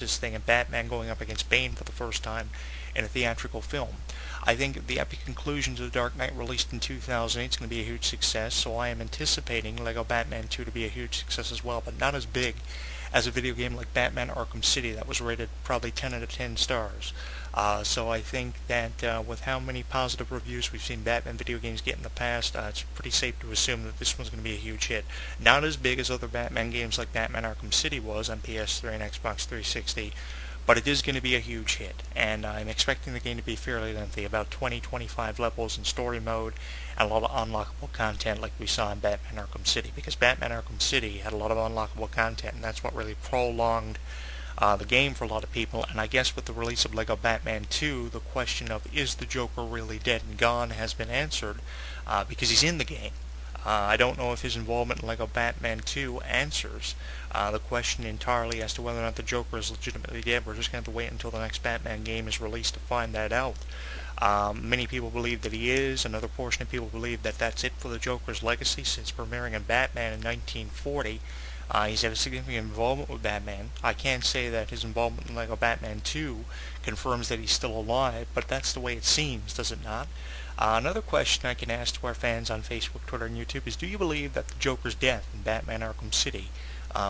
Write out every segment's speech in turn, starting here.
this thing, and Batman going up against Bane for the first time in a theatrical film. I think the epic conclusions of The Dark Knight, released in 2008, is going to be a huge success, so I am anticipating Lego Batman 2 to be a huge success as well, but not as big as a video game like Batman Arkham City that was rated probably 10 out of 10 stars. So I think that with how many positive reviews we've seen Batman video games get in the past, it's pretty safe to assume that this one's going to be a huge hit. Not as big as other Batman games like Batman Arkham City was on PS3 and Xbox 360, but it is going to be a huge hit, and I'm expecting the game to be fairly lengthy, about 20-25 levels in story mode, and a lot of unlockable content like we saw in Batman Arkham City, because Batman Arkham City had a lot of unlockable content, and that's what really prolonged the game for a lot of people. And I guess with the release of Lego Batman 2, the question of is the Joker really dead and gone has been answered, because he's in the game. I don't know if his involvement in Lego Batman 2 answers the question entirely as to whether or not the Joker is legitimately dead. We're just going to have to wait until the next Batman game is released to find that out. Many people believe that he is. Another portion of people believe that that's it for the Joker's legacy since premiering in Batman in 1940. He's had a significant involvement with Batman. I can't say that his involvement in Lego Batman 2 confirms that he's still alive, but that's the way it seems, does it not? Another question I can ask to our fans on Facebook, Twitter, and YouTube is, do you believe that the Joker's death in Batman Arkham City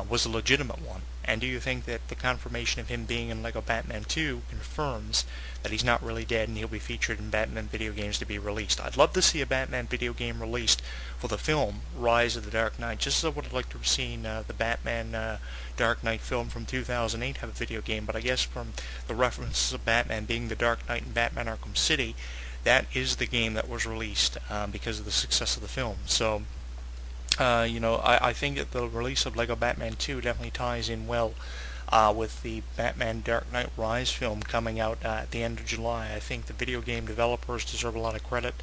was a legitimate one? And do you think that the confirmation of him being in Lego Batman 2 confirms that he's not really dead and he'll be featured in Batman video games to be released? I'd love to see a Batman video game released for the film Rise of the Dark Knight, just as I would have liked to have seen the Batman Dark Knight film from 2008 have a video game. But I guess from the references of Batman being the Dark Knight in Batman Arkham City, that is the game that was released because of the success of the film. So, I think that the release of Lego Batman 2 definitely ties in well with the Batman Dark Knight Rise film coming out at the end of July. I think the video game developers deserve a lot of credit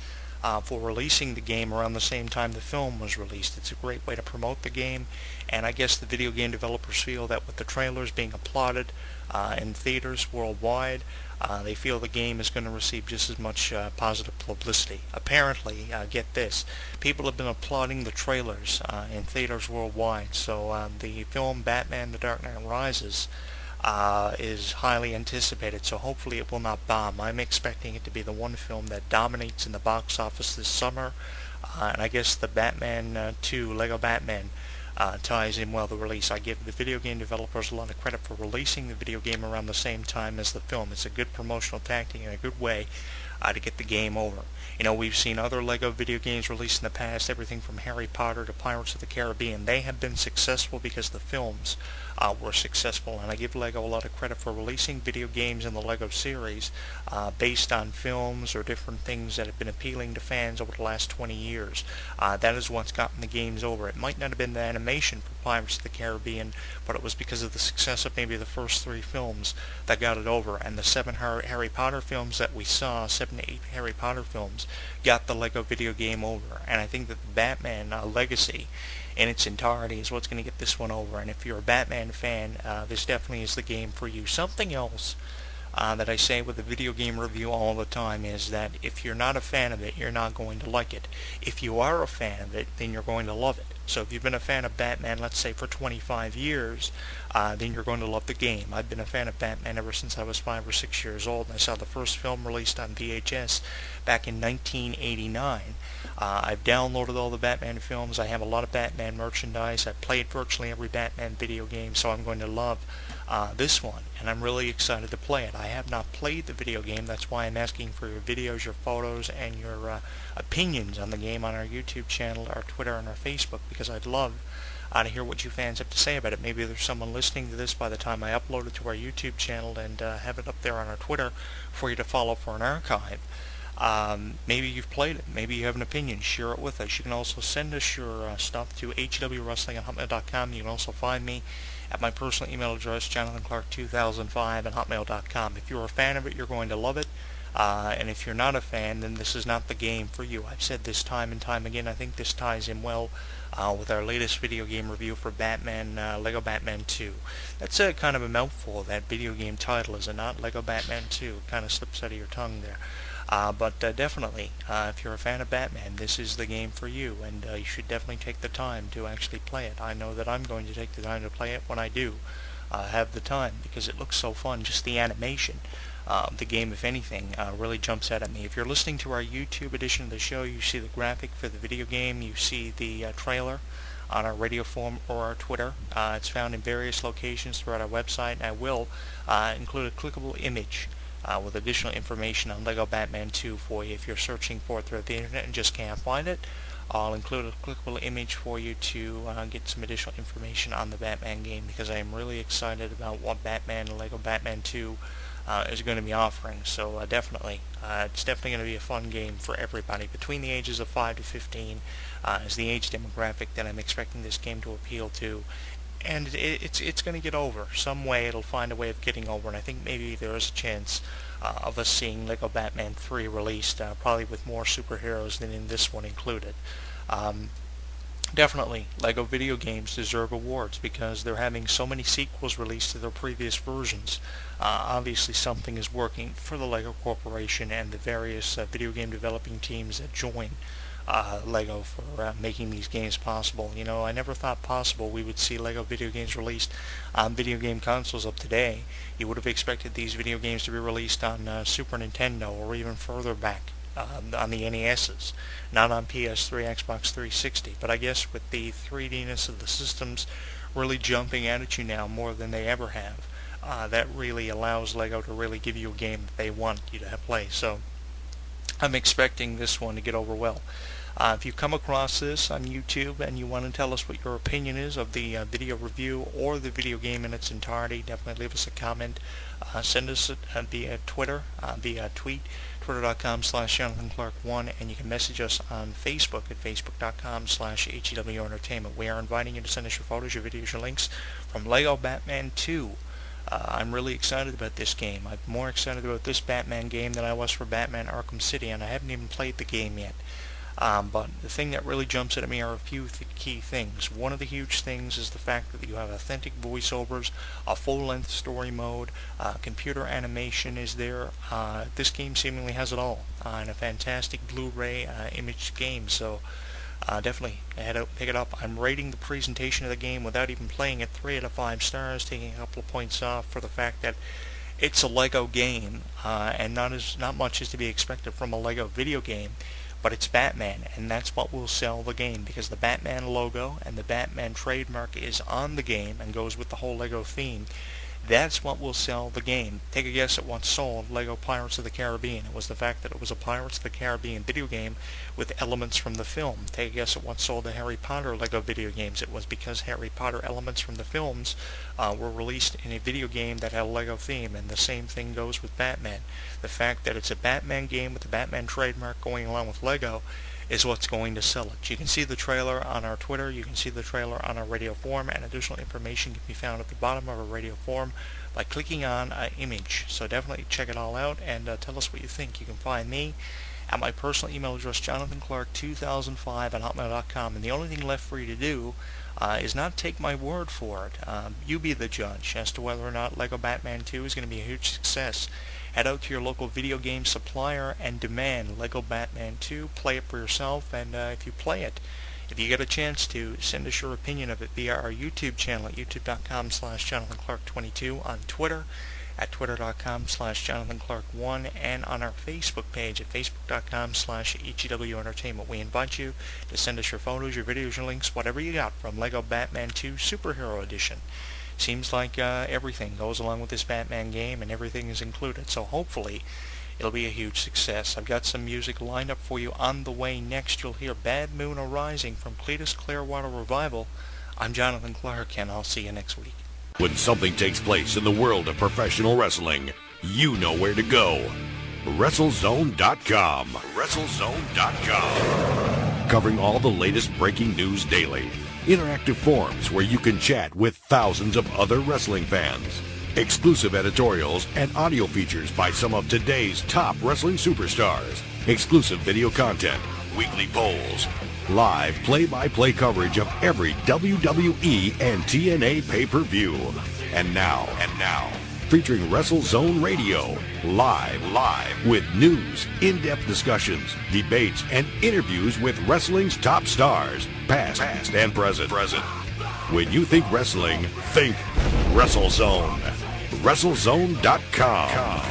for releasing the game around the same time the film was released. It's a great way to promote the game, and I guess the video game developers feel that with the trailers being applauded in theaters worldwide, they feel the game is going to receive just as much positive publicity. Apparently, get this, people have been applauding the trailers in theaters worldwide, so the film Batman The Dark Knight Rises is highly anticipated, so hopefully it will not bomb. I'm expecting it to be the one film that dominates in the box office this summer, and I guess the Batman 2, Lego Batman, ties in well the release. I give the video game developers a lot of credit for releasing the video game around the same time as the film. It's a good promotional tactic and a good way to get the game over. We've seen other Lego video games released in the past, everything from Harry Potter to Pirates of the Caribbean. They have been successful because the films were successful, and I give Lego a lot of credit for releasing video games in the Lego series based on films or different things that have been appealing to fans over the last 20 years. That is what's gotten the games over. It might not have been the animation for Pirates of the Caribbean, but it was because of the success of maybe the first 3 films that got it over, and the 7 Harry Potter films that we saw, 7 to 8 Harry Potter films, got the Lego video game over. And I think that the Batman legacy in its entirety is what's going to get this one over. And if you're a Batman fan, this definitely is the game for you. Something else that I say with the video game review all the time is that if you're not a fan of it, you're not going to like it. If you are a fan of it, then you're going to love it. So if you've been a fan of Batman, let's say for 25 years, then you're going to love the game. I've been a fan of Batman ever since I was 5 or 6 years old, and I saw the first film released on VHS back in 1989. I've downloaded all the Batman films. I have a lot of Batman merchandise. I've played virtually every Batman video game, so I'm going to love this one, and I'm really excited to play it. I have not played the video game. That's why I'm asking for your videos, your photos, and your opinions on the game on our YouTube channel, our Twitter, and our Facebook, because I'd love to hear what you fans have to say about it. Maybe there's someone listening to this by the time I upload it to our YouTube channel and have it up there on our Twitter for you to follow for an archive. Maybe you've played it. Maybe you have an opinion. Share it with us. You can also send us your stuff to hwwrestling@hotmail.com. You can also find me at my personal email address, jonathanclarke2005@hotmail.com. If you're a fan of it, you're going to love it. And if you're not a fan, then this is not the game for you. I've said this time and time again. I think this ties in well with our latest video game review for Batman, Lego Batman 2. That's kind of a mouthful, that video game title, is it not? Lego Batman 2. Kind of slips out of your tongue there. But definitely, if you're a fan of Batman, this is the game for you, and you should definitely take the time to actually play it. I know that I'm going to take the time to play it when I do have the time, because it looks so fun. Just the animation. The game, if anything, really jumps out at me. If you're listening to our YouTube edition of the show, you see the graphic for the video game, you see the trailer on our radio form or our Twitter. It's found in various locations throughout our website, and I will include a clickable image with additional information on Lego Batman 2 for you if you're searching for it throughout the internet and just can't find it. I'll include a clickable image for you to get some additional information on the Batman game, because I am really excited about what Batman and Lego Batman 2 is going to be offering. So definitely, it's definitely going to be a fun game for everybody. Between the ages of 5 to 15 is the age demographic that I'm expecting this game to appeal to. And it's going to get over. Some way it'll find a way of getting over, and I think maybe there is a chance of us seeing Lego Batman 3 released, probably with more superheroes than in this one included. Definitely, Lego video games deserve awards because they're having so many sequels released to their previous versions. Obviously something is working for the Lego Corporation and the various video game developing teams that join Lego for making these games possible. You know, I never thought possible we would see Lego video games released on video game consoles of today. You would have expected these video games to be released on Super Nintendo or even further back on the NESs, not on PS3, Xbox 360. But I guess with the 3D-ness of the systems really jumping out at you now more than they ever have, that really allows Lego to really give you a game that they want you to play. So I'm expecting this one to get over well. If you come across this on YouTube and you want to tell us what your opinion is of the video review or the video game in its entirety, definitely leave us a comment. Send us via Twitter, via tweet, twitter.com/JonathanClarke1, and you can message us on Facebook at facebook.com/HEW Entertainment. We are inviting you to send us your photos, your videos, your links from Lego Batman 2. I'm really excited about this game. I'm more excited about this Batman game than I was for Batman Arkham City, and I haven't even played the game yet. But the thing that really jumps out at me are a few key things. One of the huge things is the fact that you have authentic voiceovers, a full-length story mode, computer animation is there. This game seemingly has it all, and a fantastic Blu-ray image game. So definitely head out, pick it up. I'm rating the presentation of the game without even playing it 3 out of 5 stars, taking a couple of points off for the fact that it's a Lego game, and not much is to be expected from a Lego video game. But it's Batman, and that's what will sell the game, because the Batman logo and the Batman trademark is on the game and goes with the whole Lego theme. That's what will sell the game. Take a guess at what sold Lego Pirates of the Caribbean. It was the fact that it was a Pirates of the Caribbean video game with elements from the film. Take a guess at what sold the Harry Potter Lego video games. It was because Harry Potter elements from the films were released in a video game that had a Lego theme, and the same thing goes with Batman. The fact that it's a Batman game with the Batman trademark going along with Lego is what's going to sell it. You can see the trailer on our Twitter, you can see the trailer on our radio forum, and additional information can be found at the bottom of our radio forum by clicking on an image. So definitely check it all out and tell us what you think. You can find me at my personal email address, jonathanclarke2005@hotmail.com, and the only thing left for you to do is not take my word for it. You be the judge as to whether or not Lego Batman 2 is going to be a huge success. Head out to your local video game supplier and demand Lego Batman 2. Play it for yourself, and if you play it, if you get a chance to, send us your opinion of it via our YouTube channel at youtube.com/JonathanClarke22, on Twitter at twitter.com/JonathanClarke1, and on our Facebook page at facebook.com/HEW Entertainment. We invite you to send us your photos, your videos, your links, whatever you got from Lego Batman 2 Superhero Edition. Seems like everything goes along with this Batman game, and everything is included, so hopefully it'll be a huge success. I've got some music lined up for you on the way next. You'll hear Bad Moon Arising from Cletus Clearwater Revival. I'm Jonathan Clarke, and I'll see you next week. When something takes place in the world of professional wrestling, you know where to go. WrestleZone.com. WrestleZone.com. Covering all the latest breaking news daily. Interactive forums where you can chat with thousands of other wrestling fans. Exclusive editorials and audio features by some of today's top wrestling superstars. Exclusive video content, weekly polls, live play-by-play coverage of every WWE and TNA pay-per-view. And now, featuring WrestleZone Radio, live with news, in-depth discussions, debates, and interviews with wrestling's top stars, past and present. When you think wrestling, think WrestleZone. WrestleZone.com.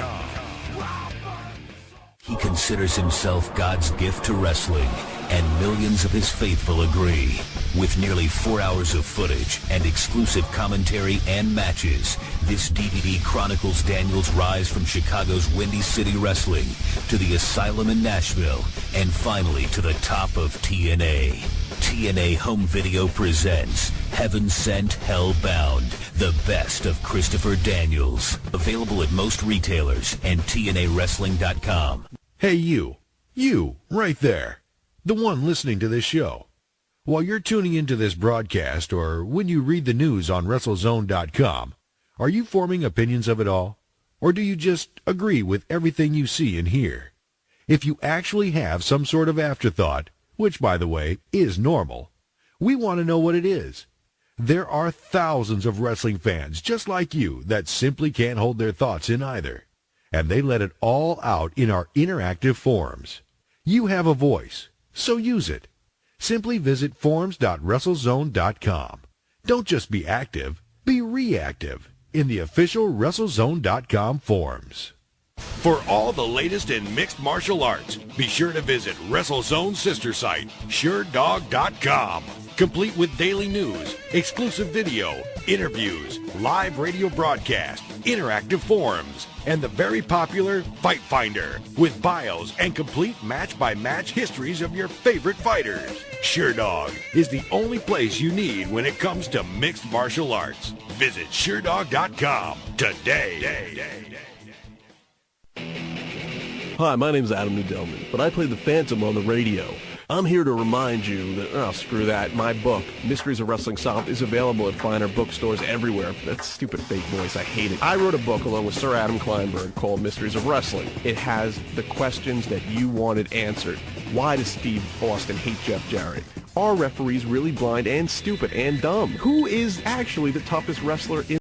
He considers himself God's gift to wrestling, and millions of his faithful agree. With nearly 4 hours of footage and exclusive commentary and matches, this DVD chronicles Daniels' rise from Chicago's Windy City Wrestling to the Asylum in Nashville, and finally to the top of TNA. TNA Home Video presents Heaven Sent, Hell Bound, the best of Christopher Daniels. Available at most retailers and TNAWrestling.com. Hey, you, right there, the one listening to this show. While you're tuning into this broadcast or when you read the news on WrestleZone.com, are you forming opinions of it all? Or do you just agree with everything you see and hear? If you actually have some sort of afterthought, which, by the way, is normal, we want to know what it is. There are thousands of wrestling fans just like you that simply can't hold their thoughts in either. And they let it all out in our interactive forums. You have a voice, so use it. Simply visit forums.WrestleZone.com. Don't just be active, be reactive in the official WrestleZone.com forums. For all the latest in mixed martial arts, be sure to visit WrestleZone's sister site, SureDog.com. Complete with daily news, exclusive video, interviews, live radio broadcast, interactive forums, and the very popular Fight Finder with bios and complete match-by-match histories of your favorite fighters. SureDog is the only place you need when it comes to mixed martial arts. Visit SureDog.com today. Hi, my name's Adam Nudelman, but I play the Phantom on the radio. I'm here to remind you that, screw that, my book, Mysteries of Wrestling Solved, is available at finer bookstores everywhere. That stupid fake voice, I hate it. I wrote a book along with Sir Adam Kleinberg called Mysteries of Wrestling. It has the questions that you wanted answered. Why does Steve Austin hate Jeff Jarrett? Are referees really blind and stupid and dumb? Who is actually the toughest wrestler in